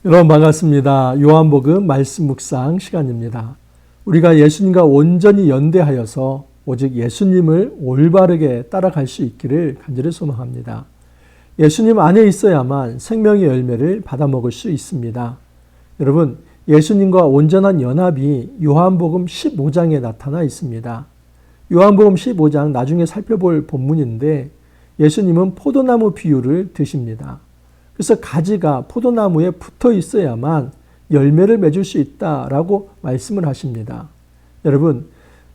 여러분 반갑습니다. 요한복음 말씀 묵상 시간입니다. 우리가 예수님과 온전히 연대하여서 오직 예수님을 올바르게 따라갈 수 있기를 간절히 소망합니다. 예수님 안에 있어야만 생명의 열매를 받아먹을 수 있습니다. 여러분, 예수님과 온전한 연합이 요한복음 15장에 나타나 있습니다. 요한복음 15장 나중에 살펴볼 본문인데 예수님은 포도나무 비유를 드십니다. 그래서 가지가 포도나무에 붙어 있어야만 열매를 맺을 수 있다라고 말씀을 하십니다. 여러분,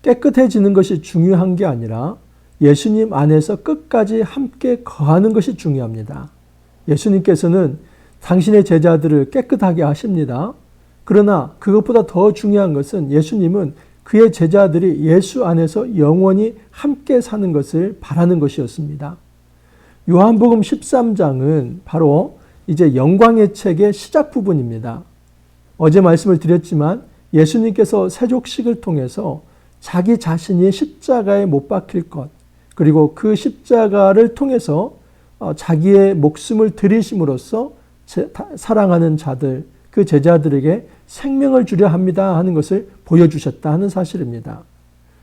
깨끗해지는 것이 중요한 게 아니라 예수님 안에서 끝까지 함께 거하는 것이 중요합니다. 예수님께서는 당신의 제자들을 깨끗하게 하십니다. 그러나 그것보다 더 중요한 것은 예수님은 그의 제자들이 예수 안에서 영원히 함께 사는 것을 바라는 것이었습니다. 요한복음 13장은 바로 이제 영광의 책의 시작 부분입니다. 어제 말씀을 드렸지만 예수님께서 세족식을 통해서 자기 자신이 십자가에 못 박힐 것, 그리고 그 십자가를 통해서 자기의 목숨을 들이심으로써 사랑하는 자들, 그 제자들에게 생명을 주려 합니다 하는 것을 보여주셨다 하는 사실입니다.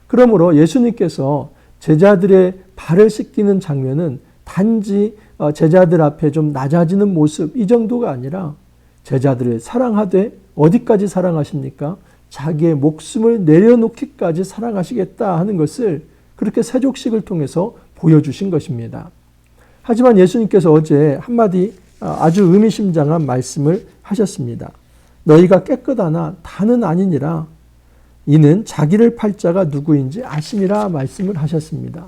그러므로 예수님께서 제자들의 발을 씻기는 장면은 단지 제자들 앞에 좀 낮아지는 모습 이 정도가 아니라 제자들을 사랑하되 어디까지 사랑하십니까? 자기의 목숨을 내려놓기까지 사랑하시겠다 하는 것을 그렇게 세족식을 통해서 보여주신 것입니다. 하지만 예수님께서 어제 한마디 아주 의미심장한 말씀을 하셨습니다. 너희가 깨끗하나 다는 아니니라. 이는 자기를 팔 자가 누구인지 아심이라 말씀을 하셨습니다.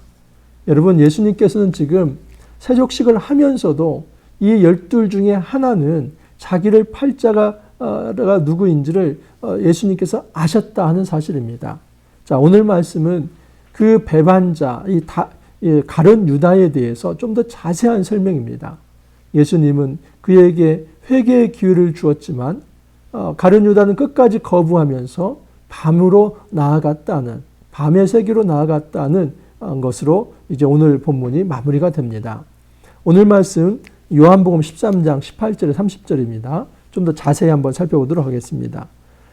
여러분, 예수님께서는 지금 세족식을 하면서도 이 12 중에 하나는 자기를 팔 자가 누구인지를 예수님께서 아셨다 하는 사실입니다. 자, 오늘 말씀은 그 배반자, 가룟 유다에 대해서 좀 더 자세한 설명입니다. 예수님은 그에게 회개의 기회를 주었지만 가룟 유다는 끝까지 거부하면서 밤의 세계로 나아갔다는 것으로 이제 오늘 본문이 마무리가 됩니다. 오늘 말씀 요한복음 13장 18절에 30절입니다. 좀 더 자세히 한번 살펴보도록 하겠습니다.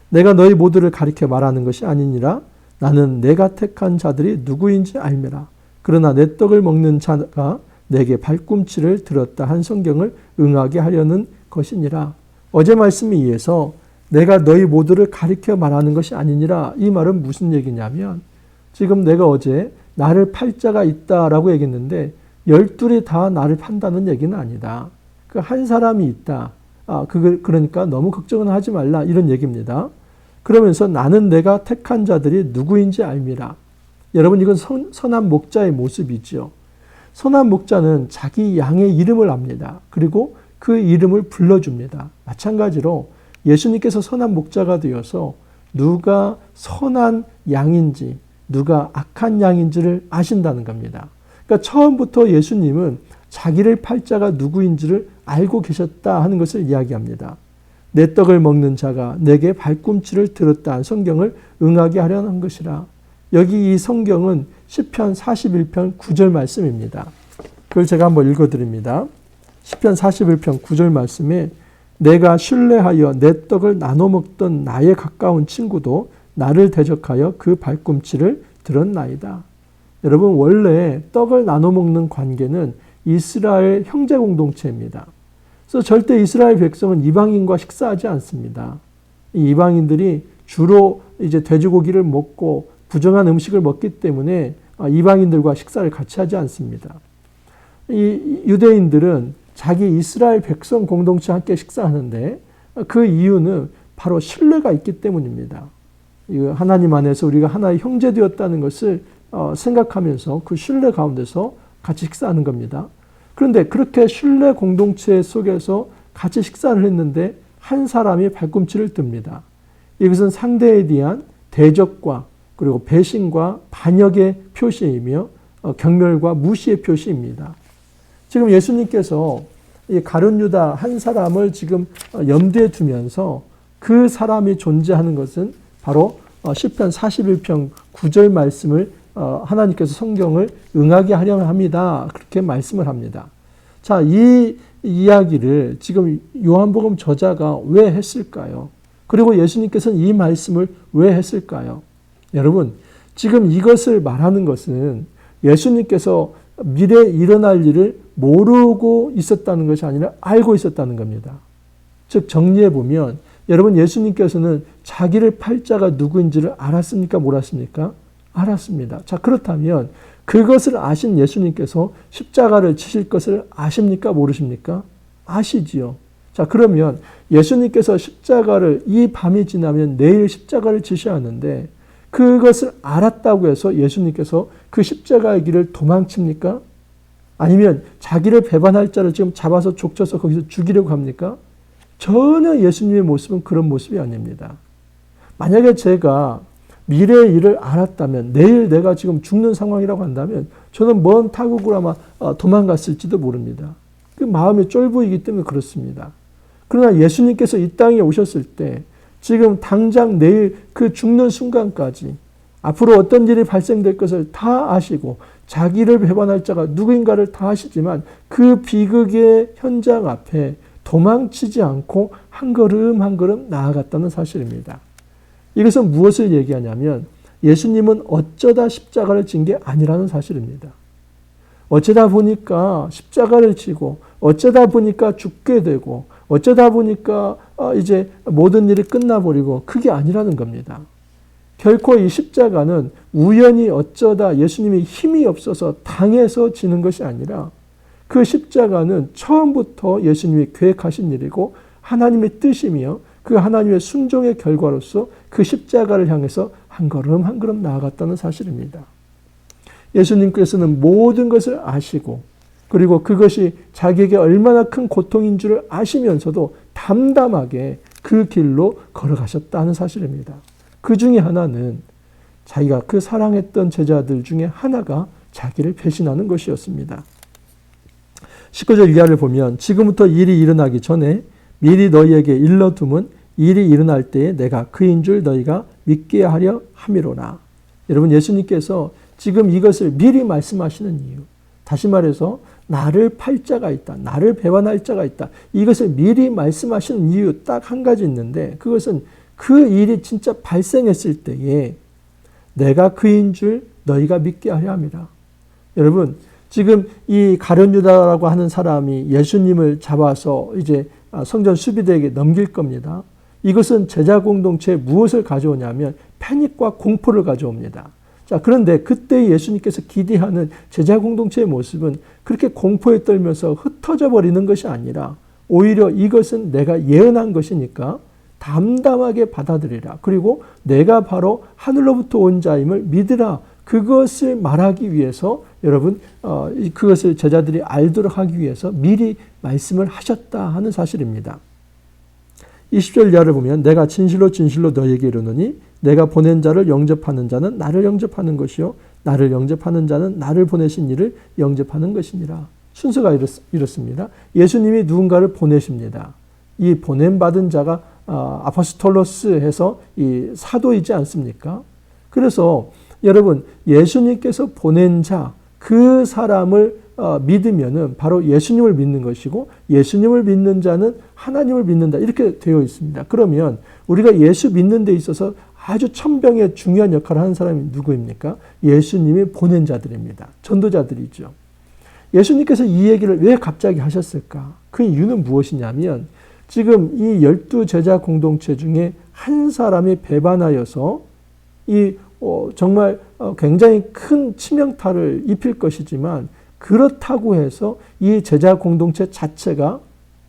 내가 너희 모두를 가리켜 말하는 것이 아니니라. 나는 내가 택한 자들이 누구인지 알미라. 그러나 내 떡을 먹는 자가 내게 발꿈치를 들었다 한 성경을 응하게 하려는 것이니라. 어제 말씀에 의해서 내가 너희 모두를 가리켜 말하는 것이 아니니라. 이 말은 무슨 얘기냐면 지금 내가 어제 나를 팔 자가 있다라고 얘기했는데 12이 다 나를 판다는 얘기는 아니다. 그 한 사람이 있다. 그러니까 너무 걱정은 하지 말라 이런 얘기입니다. 그러면서 나는 내가 택한 자들이 누구인지 알미라. 여러분, 이건 선한 목자의 모습이죠. 선한 목자는 자기 양의 이름을 압니다. 그리고 그 이름을 불러줍니다. 마찬가지로 예수님께서 선한 목자가 되어서 누가 선한 양인지 누가 악한 양인지를 아신다는 겁니다. 그러니까 처음부터 예수님은 자기를 팔 자가 누구인지를 알고 계셨다 하는 것을 이야기합니다. 내 떡을 먹는 자가 내게 발꿈치를 들었다 성경을 응하게 하려는 것이라. 여기 이 성경은 시편 41편 9절 말씀입니다. 그걸 제가 한번 읽어드립니다. 시편 41편 9절 말씀에 내가 신뢰하여 내 떡을 나눠 먹던 나의 가까운 친구도 나를 대적하여 그 발꿈치를 들었나이다. 여러분, 원래 떡을 나눠 먹는 관계는 이스라엘 형제 공동체입니다. 그래서 절대 이스라엘 백성은 이방인과 식사하지 않습니다. 이 이방인들이 주로 이제 돼지고기를 먹고 부정한 음식을 먹기 때문에 이방인들과 식사를 같이 하지 않습니다. 이 유대인들은 자기 이스라엘 백성 공동체와 함께 식사하는데 그 이유는 바로 신뢰가 있기 때문입니다. 하나님 안에서 우리가 하나의 형제 되었다는 것을 생각하면서 그 신뢰 가운데서 같이 식사하는 겁니다. 그런데 그렇게 신뢰 공동체 속에서 같이 식사를 했는데 한 사람이 발꿈치를 듭니다. 이것은 상대에 대한 대적과 그리고 배신과 반역의 표시이며 경멸과 무시의 표시입니다. 지금 예수님께서 이 가룟 유다 한 사람을 지금 염두에 두면서 그 사람이 존재하는 것은 바로 시편 41편 9절 말씀을 하나님께서 성경을 응하게 하려 합니다. 그렇게 말씀을 합니다. 자, 이 이야기를 지금 요한복음 저자가 왜 했을까요? 그리고 예수님께서는 이 말씀을 왜 했을까요? 여러분, 지금 이것을 말하는 것은 예수님께서 미래에 일어날 일을 모르고 있었다는 것이 아니라 알고 있었다는 겁니다. 즉 정리해 보면 여러분, 예수님께서는 자기를 팔 자가 누구인지를 알았습니까? 몰랐습니까? 알았습니다. 자, 그렇다면 그것을 아신 예수님께서 십자가를 지실 것을 아십니까? 모르십니까? 아시지요. 자, 그러면 예수님께서 십자가를 이 밤이 지나면 내일 십자가를 지셔야 하는데 그것을 알았다고 해서 예수님께서 그 십자가의 길을 도망칩니까? 아니면 자기를 배반할 자를 지금 잡아서 족쳐서 거기서 죽이려고 합니까? 전혀 예수님의 모습은 그런 모습이 아닙니다. 만약에 제가 미래의 일을 알았다면 내일 내가 지금 죽는 상황이라고 한다면 저는 먼 타국으로 아마 도망갔을지도 모릅니다. 그 마음이 쫄보이기 때문에 그렇습니다. 그러나 예수님께서 이 땅에 오셨을 때 지금 당장 내일 그 죽는 순간까지 앞으로 어떤 일이 발생될 것을 다 아시고 자기를 배반할 자가 누구인가를 다 아시지만 그 비극의 현장 앞에 도망치지 않고 한 걸음 한 걸음 나아갔다는 사실입니다. 이것은 무엇을 얘기하냐면 예수님은 어쩌다 십자가를 진 게 아니라는 사실입니다. 어쩌다 보니까 십자가를 지고 어쩌다 보니까 죽게 되고 어쩌다 보니까 이제 모든 일이 끝나버리고 그게 아니라는 겁니다. 결코 이 십자가는 우연히 어쩌다 예수님이 힘이 없어서 당해서 지는 것이 아니라 그 십자가는 처음부터 예수님이 계획하신 일이고 하나님의 뜻이며 그 하나님의 순종의 결과로서 그 십자가를 향해서 한 걸음 한 걸음 나아갔다는 사실입니다. 예수님께서는 모든 것을 아시고 그리고 그것이 자기에게 얼마나 큰 고통인 줄을 아시면서도 담담하게 그 길로 걸어가셨다는 사실입니다. 그 중에 하나는 자기가 그 사랑했던 제자들 중에 하나가 자기를 배신하는 것이었습니다. 19절 이하를 보면 지금부터 일이 일어나기 전에 미리 너희에게 일러둠은 일이 일어날 때에 내가 그인 줄 너희가 믿게 하려 함이로라. 여러분, 예수님께서 지금 이것을 미리 말씀하시는 이유, 다시 말해서 나를 팔 자가 있다, 나를 배반할 자가 있다, 이것을 미리 말씀하시는 이유 딱 한 가지 있는데 그것은 그 일이 진짜 발생했을 때에 내가 그인 줄 너희가 믿게 하려 함이라. 여러분, 지금 이 가룟 유다라고 하는 사람이 예수님을 잡아서 이제 성전 수비대에게 넘길 겁니다. 이것은 제자 공동체에 무엇을 가져오냐면 패닉과 공포를 가져옵니다. 자, 그런데 그때 예수님께서 기대하는 제자 공동체의 모습은 그렇게 공포에 떨면서 흩어져 버리는 것이 아니라 오히려 이것은 내가 예언한 것이니까 담담하게 받아들이라. 그리고 내가 바로 하늘로부터 온 자임을 믿으라. 그것을 말하기 위해서 여러분 그것을 제자들이 알도록 하기 위해서 미리 말씀을 하셨다 하는 사실입니다. 20절 이하를 보면 내가 진실로 진실로 너희에게 이르노니 내가 보낸 자를 영접하는 자는 나를 영접하는 것이요 나를 영접하는 자는 나를 보내신 이를 영접하는 것이니라. 순서가 이렇습니다. 예수님이 누군가를 보내십니다. 이 보냄받은 자가 아포스톨로스 해서 이 사도이지 않습니까? 그래서 여러분, 예수님께서 보낸 자, 그 사람을 믿으면은 바로 예수님을 믿는 것이고 예수님을 믿는 자는 하나님을 믿는다. 이렇게 되어 있습니다. 그러면 우리가 예수 믿는 데 있어서 아주 천병의 중요한 역할을 하는 사람이 누구입니까? 예수님이 보낸 자들입니다. 전도자들이죠. 예수님께서 이 얘기를 왜 갑자기 하셨을까? 그 이유는 무엇이냐면 지금 이 12 제자 공동체 중에 한 사람이 배반하여서 이 정말 굉장히 큰 치명타를 입힐 것이지만 그렇다고 해서 이 제자 공동체 자체가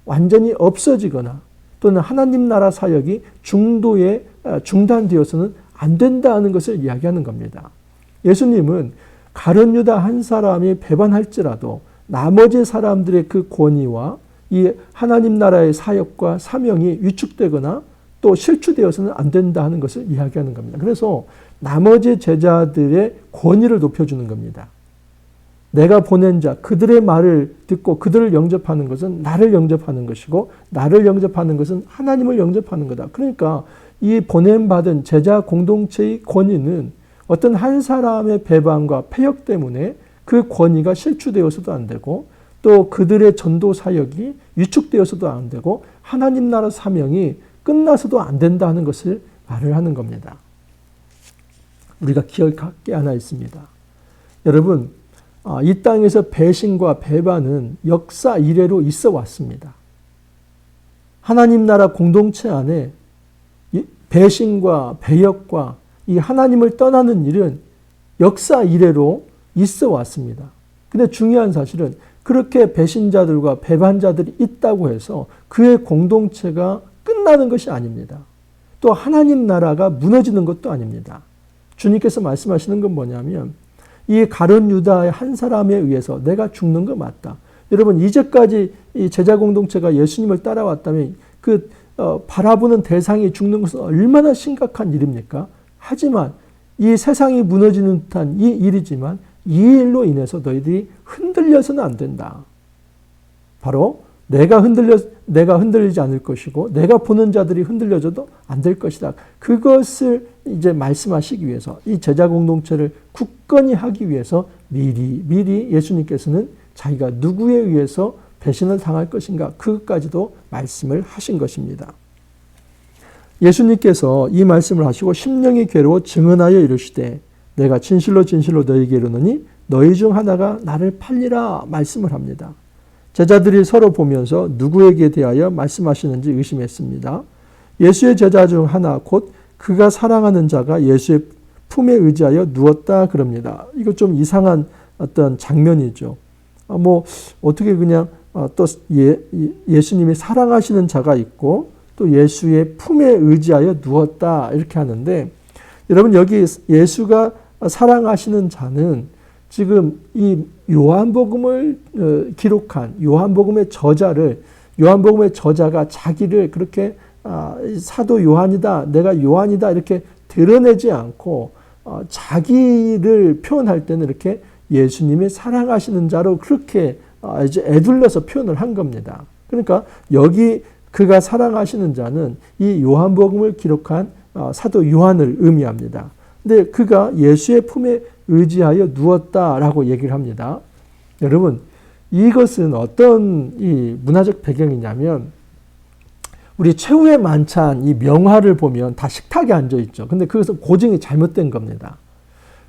완전히 없어지거나 또는 하나님 나라 사역이 중도에 중단되어서는 안 된다는 것을 이야기하는 겁니다. 예수님은 가룟 유다 한 사람이 배반할지라도 나머지 사람들의 그 권위와 이 하나님 나라의 사역과 사명이 위축되거나 또 실추되어서는 안 된다 하는 것을 이야기하는 겁니다. 그래서 나머지 제자들의 권위를 높여주는 겁니다. 내가 보낸 자, 그들의 말을 듣고 그들을 영접하는 것은 나를 영접하는 것이고 나를 영접하는 것은 하나님을 영접하는 거다. 그러니까 이 보냄받은 제자 공동체의 권위는 어떤 한 사람의 배반과 폐역 때문에 그 권위가 실추되어서도 안 되고 또 그들의 전도 사역이 위축되어서도 안 되고 하나님 나라 사명이 끝나서도 안 된다 하는 것을 말을 하는 겁니다. 우리가 기억할 게 하나 있습니다. 여러분, 이 땅에서 배신과 배반은 역사 이래로 있어 왔습니다. 하나님 나라 공동체 안에 배신과 배역과 이 하나님을 떠나는 일은 역사 이래로 있어 왔습니다. 근데 중요한 사실은 그렇게 배신자들과 배반자들이 있다고 해서 그의 공동체가 끝나는 것이 아닙니다. 또 하나님 나라가 무너지는 것도 아닙니다. 주님께서 말씀하시는 건 뭐냐면 이 가룟 유다의 한 사람에 의해서 내가 죽는 거 맞다. 여러분 이제까지 이 제자 공동체가 예수님을 따라왔다면 바라보는 대상이 죽는 것은 얼마나 심각한 일입니까? 하지만 이 세상이 무너지는 듯한 이 일이지만 이 일로 인해서 너희들이 흔들려서는 안 된다. 바로 내가 흔들리지 않을 것이고 내가 보는 자들이 흔들려져도 안 될 것이다. 그것을 이제 말씀하시기 위해서 이 제자 공동체를 굳건히 하기 위해서 미리 예수님께서는 자기가 누구에 의해서 배신을 당할 것인가 그것까지도 말씀을 하신 것입니다. 예수님께서 이 말씀을 하시고 심령이 괴로워 증언하여 이르시되 내가 진실로 너희에게 이르노니 너희 중 하나가 나를 팔리라 말씀을 합니다. 제자들이 서로 보면서 누구에게 대하여 말씀하시는지 의심했습니다. 예수의 제자 중 하나 곧 그가 사랑하는 자가 예수의 품에 의지하여 누웠다 그럽니다. 이거 좀 이상한 어떤 장면이죠. 어떻게 그냥 또 예수님이 사랑하시는 자가 있고 또 예수의 품에 의지하여 누웠다 이렇게 하는데 여러분 여기 예수가 사랑하시는 자는 지금 이 요한복음을 기록한 요한복음의 저자가 자기를 그렇게 사도 요한이다, 내가 요한이다 이렇게 드러내지 않고 자기를 표현할 때는 이렇게 예수님이 사랑하시는 자로 그렇게 이제 애둘러서 표현을 한 겁니다. 그러니까 여기 그가 사랑하시는 자는 이 요한복음을 기록한 사도 요한을 의미합니다. 근데 그가 예수의 품에 의지하여 누웠다라고 얘기를 합니다. 여러분, 이것은 어떤 이 문화적 배경이냐면 우리 최후의 만찬 이 명화를 보면 다 식탁에 앉아 있죠. 근데 그것은 고증이 잘못된 겁니다.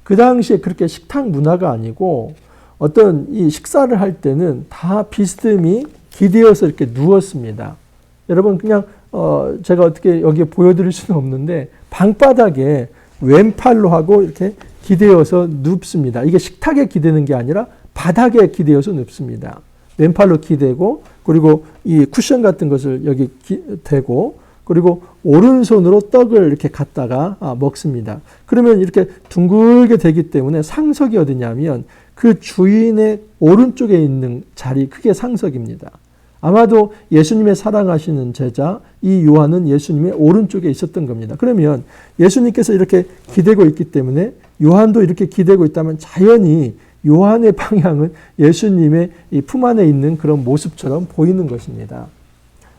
그 당시에 그렇게 식탁 문화가 아니고 어떤 이 식사를 할 때는 다 비스듬히 기대어서 이렇게 누웠습니다. 여러분 그냥 제가 어떻게 여기에 보여드릴 수는 없는데 방바닥에 왼팔로 하고 이렇게 기대어서 눕습니다. 이게 식탁에 기대는 게 아니라 바닥에 기대어서 눕습니다. 왼팔로 기대고 그리고 이 쿠션 같은 것을 여기 대고 그리고 오른손으로 떡을 이렇게 갖다가 먹습니다. 그러면 이렇게 둥글게 되기 때문에 상석이 어디냐면 그 주인의 오른쪽에 있는 자리 그게 상석입니다. 아마도 예수님의 사랑하시는 제자 이 요한은 예수님의 오른쪽에 있었던 겁니다. 그러면 예수님께서 이렇게 기대고 있기 때문에 요한도 이렇게 기대고 있다면 자연히 요한의 방향은 예수님의 이 품 안에 있는 그런 모습처럼 보이는 것입니다.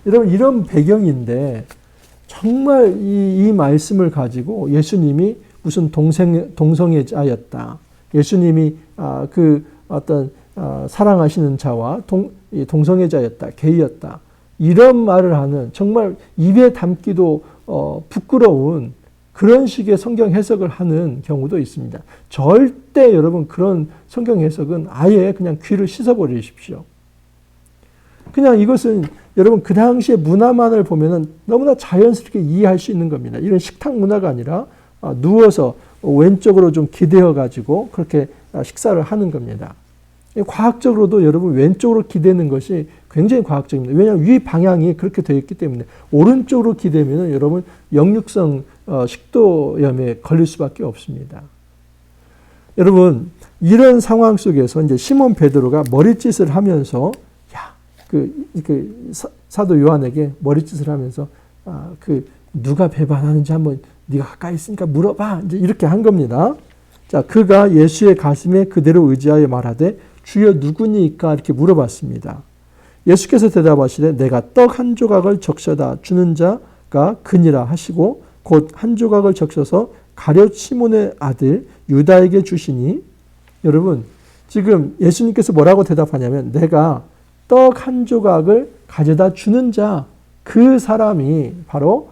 여러분 이런 배경인데 정말 이 말씀을 가지고 예수님이 무슨 동성애자였다. 예수님이 사랑하시는 자와 동성애자였다, 게이였다. 이런 말을 하는 정말 입에 담기도 부끄러운 그런 식의 성경 해석을 하는 경우도 있습니다. 절대 여러분 그런 성경 해석은 아예 그냥 귀를 씻어버리십시오. 그냥 이것은 여러분 그 당시의 문화만을 보면은 너무나 자연스럽게 이해할 수 있는 겁니다. 이런 식탁 문화가 아니라 누워서 왼쪽으로 좀 기대어 가지고 그렇게 식사를 하는 겁니다. 과학적으로도 여러분 왼쪽으로 기대는 것이 굉장히 과학적입니다. 왜냐하면 위 방향이 그렇게 되어 있기 때문에 오른쪽으로 기대면 여러분 역류성 식도염에 걸릴 수밖에 없습니다. 여러분 이런 상황 속에서 이제 시몬 베드로가 머리짓을 하면서 사도 요한에게 머리짓을 하면서 누가 배반하는지 한번 네가 가까이 있으니까 물어봐 이제 이렇게 한 겁니다. 자, 그가 예수의 가슴에 그대로 의지하여 말하되 주여 누구니까 이렇게 물어봤습니다. 예수께서 대답하시되 내가 떡 한 조각을 적셔다 주는 자가 그니라 하시고 곧 한 조각을 적셔서 가룟 시몬의 아들 유다에게 주시니 여러분 지금 예수님께서 뭐라고 대답하냐면 내가 떡 한 조각을 가져다 주는 자, 그 사람이 바로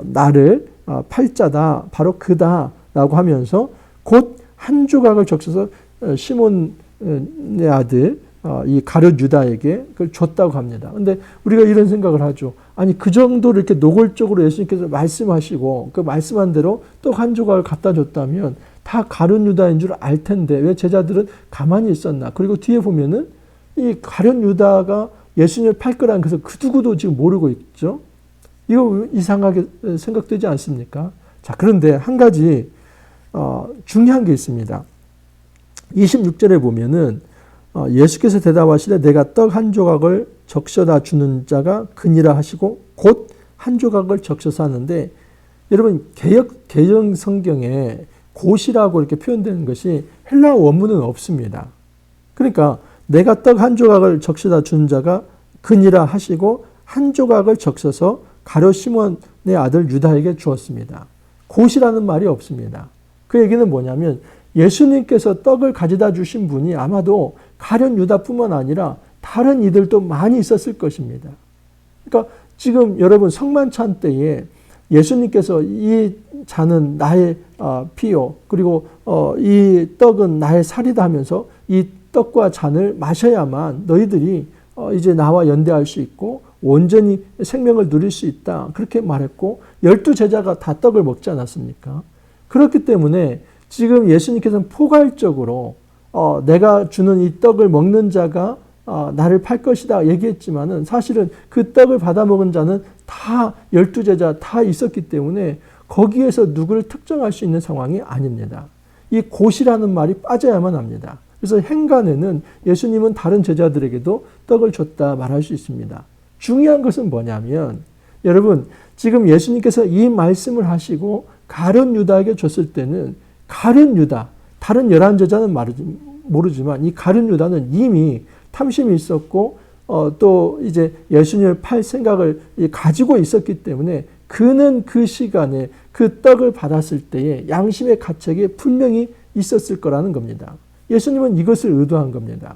나를 팔자다, 바로 그다라고 하면서 곧 한 조각을 적셔서 시몬의 아들 이 가룟 유다에게 그걸 줬다고 합니다. 근데 우리가 이런 생각을 하죠. 아니 그 정도로 이렇게 노골적으로 예수님께서 말씀하시고 그 말씀한 대로 떡 한 조각을 갖다 줬다면 다 가룟 유다인 줄 알 텐데 왜 제자들은 가만히 있었나? 그리고 뒤에 보면은 이 가룟 유다가 예수님을 팔 거라는 것을 그 누구도 지금 모르고 있죠. 이거 이상하게 생각되지 않습니까? 자, 그런데 한 가지 중요한 게 있습니다. 26절에 보면은 예수께서 대답하시되 내가 떡 한 조각을 적셔다 주는 자가 그니라 하시고 곧 한 조각을 적셔서 하는데 여러분 개역 성경에 곧이라고 이렇게 표현되는 것이 헬라어 원문은 없습니다. 그러니까 내가 떡 한 조각을 적셔다 주는 자가 그니라 하시고 한 조각을 적셔서 가룟 시몬의 아들 유다에게 주었습니다. 곧이라는 말이 없습니다. 그 얘기는 뭐냐면 예수님께서 떡을 가져다 주신 분이 아마도 가룟 유다뿐만 아니라 다른 이들도 많이 있었을 것입니다. 그러니까 지금 여러분 성만찬 때에 예수님께서 이 잔은 나의 피요 그리고 이 떡은 나의 살이다 하면서 이 떡과 잔을 마셔야만 너희들이 이제 나와 연대할 수 있고 온전히 생명을 누릴 수 있다. 그렇게 말했고 12제자가 다 떡을 먹지 않았습니까? 그렇기 때문에 지금 예수님께서는 포괄적으로 내가 주는 이 떡을 먹는 자가 나를 팔 것이다 얘기했지만은 사실은 그 떡을 받아 먹은 자는 다 12제자 다 있었기 때문에 거기에서 누구를 특정할 수 있는 상황이 아닙니다. 이 곧이라는 말이 빠져야만 합니다. 그래서 행간에는 예수님은 다른 제자들에게도 떡을 줬다 말할 수 있습니다. 중요한 것은 뭐냐면 여러분 지금 예수님께서 이 말씀을 하시고 가룟 유다에게 줬을 때는 가룟 유다, 다른 11제자는 모르지만 이 가룟 유다는 이미 탐심이 있었고 또 이제 예수님을 팔 생각을 가지고 있었기 때문에 그는 그 시간에 그 떡을 받았을 때에 양심의 가책이 분명히 있었을 거라는 겁니다. 예수님은 이것을 의도한 겁니다.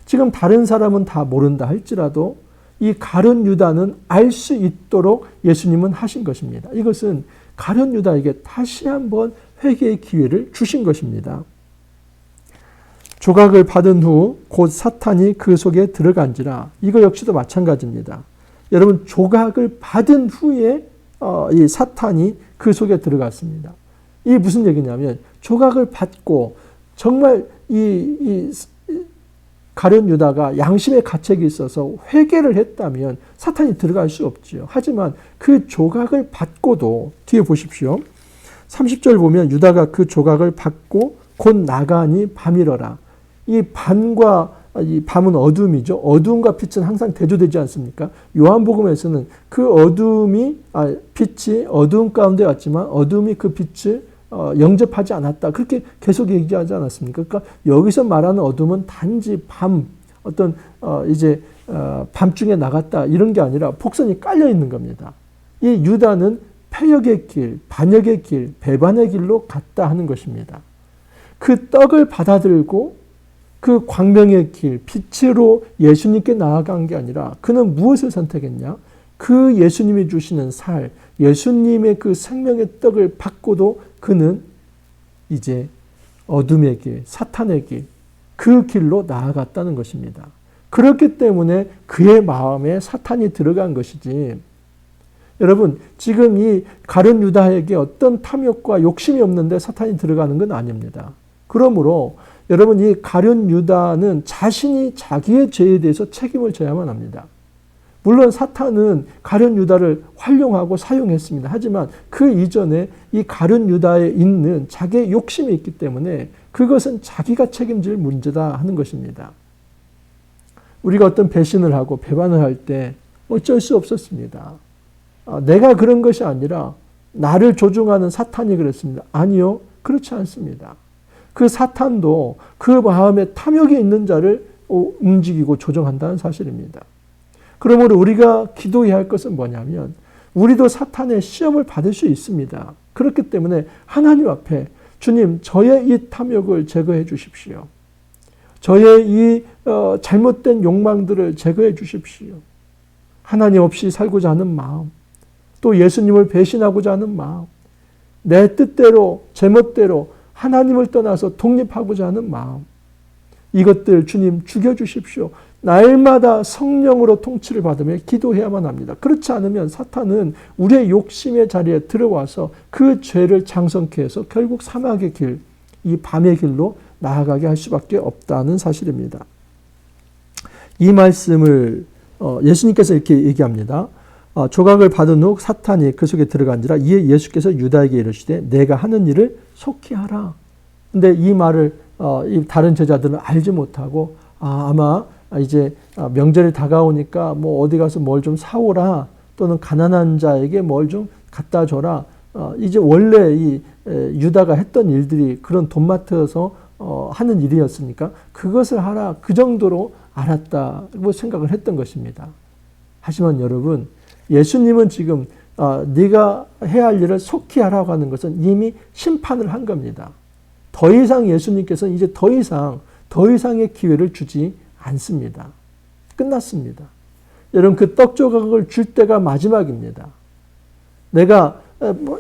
지금 다른 사람은 다 모른다 할지라도 이 가룟 유다는 알 수 있도록 예수님은 하신 것입니다. 이것은 가룟 유다에게 다시 한번 회개의 기회를 주신 것입니다. 조각을 받은 후 곧 사탄이 그 속에 들어간지라. 이거 역시도 마찬가지입니다. 여러분 조각을 받은 후에 이 사탄이 그 속에 들어갔습니다. 이게 무슨 얘기냐면 조각을 받고 정말 이 가룟 유다가 양심의 가책이 있어서 회개를 했다면 사탄이 들어갈 수 없지요. 하지만 그 조각을 받고도 뒤에 보십시오. 30절 보면 유다가 그 조각을 받고 곧 나가니 밤이러라. 이 밤은 어둠이죠. 어둠과 빛은 항상 대조되지 않습니까? 요한복음에서는 그 빛이 어둠 가운데 왔지만 어둠이 그 빛을 영접하지 않았다. 그렇게 계속 얘기하지 않았습니까? 그러니까 여기서 말하는 어둠은 단지 밤중에 나갔다 이런 게 아니라 폭선이 깔려 있는 겁니다. 이 유다는 패역의 길, 반역의 길, 배반의 길로 갔다 하는 것입니다. 그 떡을 받아들고 그 광명의 길, 빛으로 예수님께 나아간 게 아니라 그는 무엇을 선택했냐? 그 예수님이 주시는 살, 예수님의 그 생명의 떡을 받고도 그는 이제 어둠의 길, 사탄의 길, 그 길로 나아갔다는 것입니다. 그렇기 때문에 그의 마음에 사탄이 들어간 것이지. 여러분, 지금 이 가룟 유다에게 어떤 탐욕과 욕심이 없는데 사탄이 들어가는 건 아닙니다. 그러므로 여러분 이 가룟 유다는 자신이 자기의 죄에 대해서 책임을 져야만 합니다. 물론 사탄은 가룟 유다를 활용하고 사용했습니다. 하지만 그 이전에 이 가룟 유다에 있는 자기의 욕심이 있기 때문에 그것은 자기가 책임질 문제다 하는 것입니다. 우리가 어떤 배신을 하고 배반을 할 때 어쩔 수 없었습니다. 내가 그런 것이 아니라 나를 조종하는 사탄이 그랬습니다. 아니요, 그렇지 않습니다. 그 사탄도 그 마음에 탐욕이 있는 자를 움직이고 조종한다는 사실입니다. 그러므로 우리가 기도해야 할 것은 뭐냐면 우리도 사탄의 시험을 받을 수 있습니다. 그렇기 때문에 하나님 앞에 주님 저의 이 탐욕을 제거해 주십시오. 저의 이 잘못된 욕망들을 제거해 주십시오. 하나님 없이 살고자 하는 마음, 또 예수님을 배신하고자 하는 마음, 내 뜻대로 제멋대로 하나님을 떠나서 독립하고자 하는 마음, 이것들 주님 죽여주십시오. 날마다 성령으로 통치를 받으며 기도해야만 합니다. 그렇지 않으면 사탄은 우리의 욕심의 자리에 들어와서 그 죄를 장성케 해서 결국 사막의 길, 이 밤의 길로 나아가게 할 수밖에 없다는 사실입니다. 이 말씀을 예수님께서 이렇게 얘기합니다. 조각을 받은 후 사탄이 그 속에 들어간지라 이에 예수께서 유다에게 이르시되 내가 하는 일을 속히 하라. 근데 이 말을 이 다른 제자들은 알지 못하고 아마 이제 명절이 다가오니까 뭐 어디 가서 뭘 좀 사오라, 또는 가난한 자에게 뭘 좀 갖다 줘라. 이제 원래 이 유다가 했던 일들이 그런 돈마트에서 하는 일이었으니까 그것을 하라, 그 정도로 알았다고 생각을 했던 것입니다. 하지만 여러분, 예수님은 지금 네가 해야 할 일을 속히 하라고 하는 것은 이미 심판을 한 겁니다. 더 이상 예수님께서는 이제 더 이상의 기회를 주지 않습니다. 끝났습니다. 여러분, 그 떡 조각을 줄 때가 마지막입니다. 내가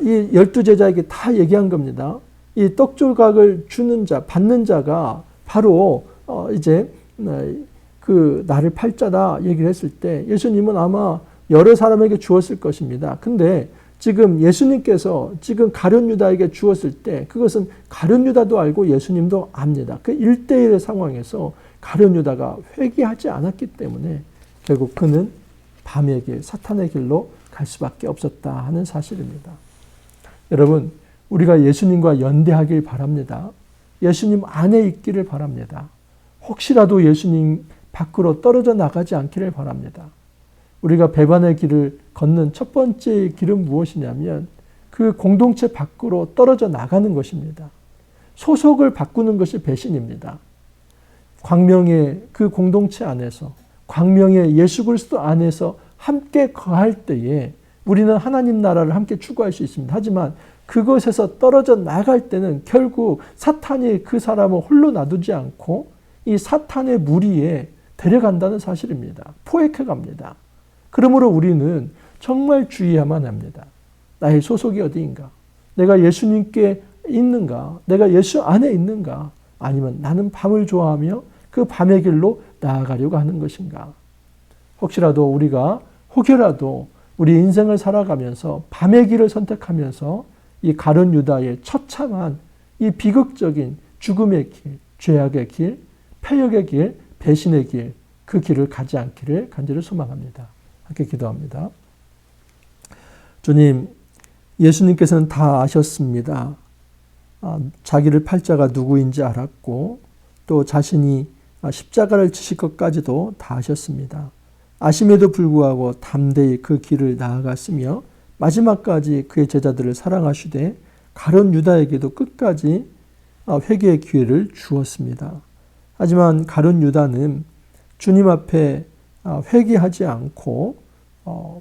이 12제자에게 다 얘기한 겁니다. 이 떡 조각을 주는 자, 받는 자가 바로 이제 그 나를 팔자다 얘기를 했을 때 예수님은 아마 여러 사람에게 주었을 것입니다. 근데 지금 예수님께서 지금 가룟 유다에게 주었을 때 그것은 가룟 유다도 알고 예수님도 압니다. 그 1대1의 상황에서 가룟 유다가 회개하지 않았기 때문에 결국 그는 밤의 길, 사탄의 길로 갈 수밖에 없었다 하는 사실입니다. 여러분, 우리가 예수님과 연대하길 바랍니다. 예수님 안에 있기를 바랍니다. 혹시라도 예수님 밖으로 떨어져 나가지 않기를 바랍니다. 우리가 배반의 길을 걷는 첫 번째 길은 무엇이냐면 그 공동체 밖으로 떨어져 나가는 것입니다. 소속을 바꾸는 것이 배신입니다. 광명의 그 공동체 안에서, 광명의 예수 그리스도 안에서 함께 거할 때에 우리는 하나님 나라를 함께 추구할 수 있습니다. 하지만 그것에서 떨어져 나갈 때는 결국 사탄이 그 사람을 홀로 놔두지 않고 이 사탄의 무리에 데려간다는 사실입니다. 포획해 갑니다. 그러므로 우리는 정말 주의해야만 합니다. 나의 소속이 어디인가? 내가 예수님께 있는가? 내가 예수 안에 있는가? 아니면 나는 밤을 좋아하며 그 밤의 길로 나아가려고 하는 것인가? 혹시라도 우리가 혹여라도 우리 인생을 살아가면서 밤의 길을 선택하면서 이 가룟 유다의 처참한 이 비극적인 죽음의 길, 죄악의 길, 패역의 길, 배신의 길, 그 길을 가지 않기를 간절히 소망합니다. 함께 기도합니다. 주님, 예수님께서는 다 아셨습니다. 자기를 팔 자가 누구인지 알았고 또 자신이 십자가를 지실 것까지도 다 아셨습니다. 아심에도 불구하고 담대히 그 길을 나아갔으며 마지막까지 그의 제자들을 사랑하시되 가룟 유다에게도 끝까지 회개의 기회를 주었습니다. 하지만 가룟 유다는 주님 앞에 회개하지 않고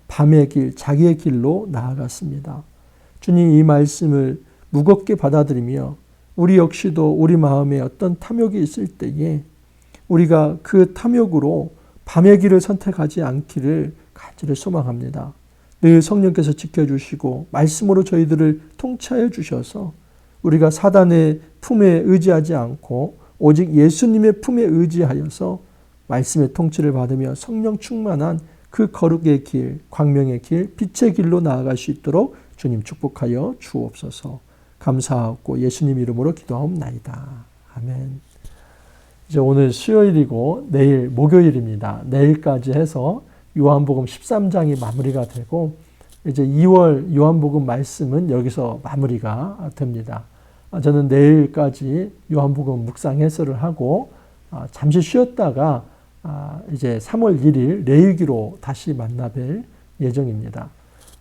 밤의 길, 자기의 길로 나아갔습니다. 주님, 이 말씀을 무겁게 받아들이며 우리 역시도 우리 마음에 어떤 탐욕이 있을 때에 우리가 그 탐욕으로 밤의 길을 선택하지 않기를 간절히 소망합니다. 늘 성령께서 지켜주시고 말씀으로 저희들을 통치하여 주셔서 우리가 사단의 품에 의지하지 않고 오직 예수님의 품에 의지하여서 말씀의 통치를 받으며 성령 충만한 그 거룩의 길, 광명의 길, 빛의 길로 나아갈 수 있도록 주님 축복하여 주옵소서. 감사하고 예수님 이름으로 기도하옵나이다. 아멘. 이제 오늘 수요일이고 내일 목요일입니다. 내일까지 해서 요한복음 13장이 마무리가 되고 이제 2월 요한복음 말씀은 여기서 마무리가 됩니다. 저는 내일까지 요한복음 묵상 해설을 하고 잠시 쉬었다가 이제 3월 1일 레위기로 다시 만나뵐 예정입니다.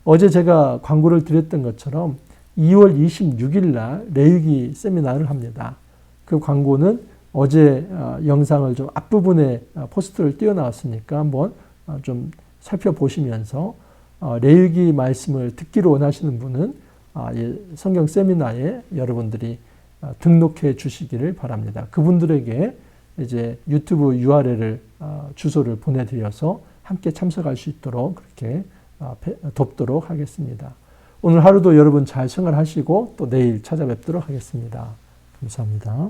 어제 제가 광고를 드렸던 것처럼 2월 26일 날 레위기 세미나를 합니다. 그 광고는 어제 영상을 좀 앞부분에 포스터를 띄워놨으니까 한번 좀 살펴보시면서 레위기 말씀을 듣기를 원하시는 분은 성경 세미나에 여러분들이 등록해 주시기를 바랍니다. 그분들에게 이제 유튜브 URL을 주소를 보내드려서 함께 참석할 수 있도록 그렇게 돕도록 하겠습니다. 오늘 하루도 여러분 잘 생활하시고 또 내일 찾아뵙도록 하겠습니다. 감사합니다.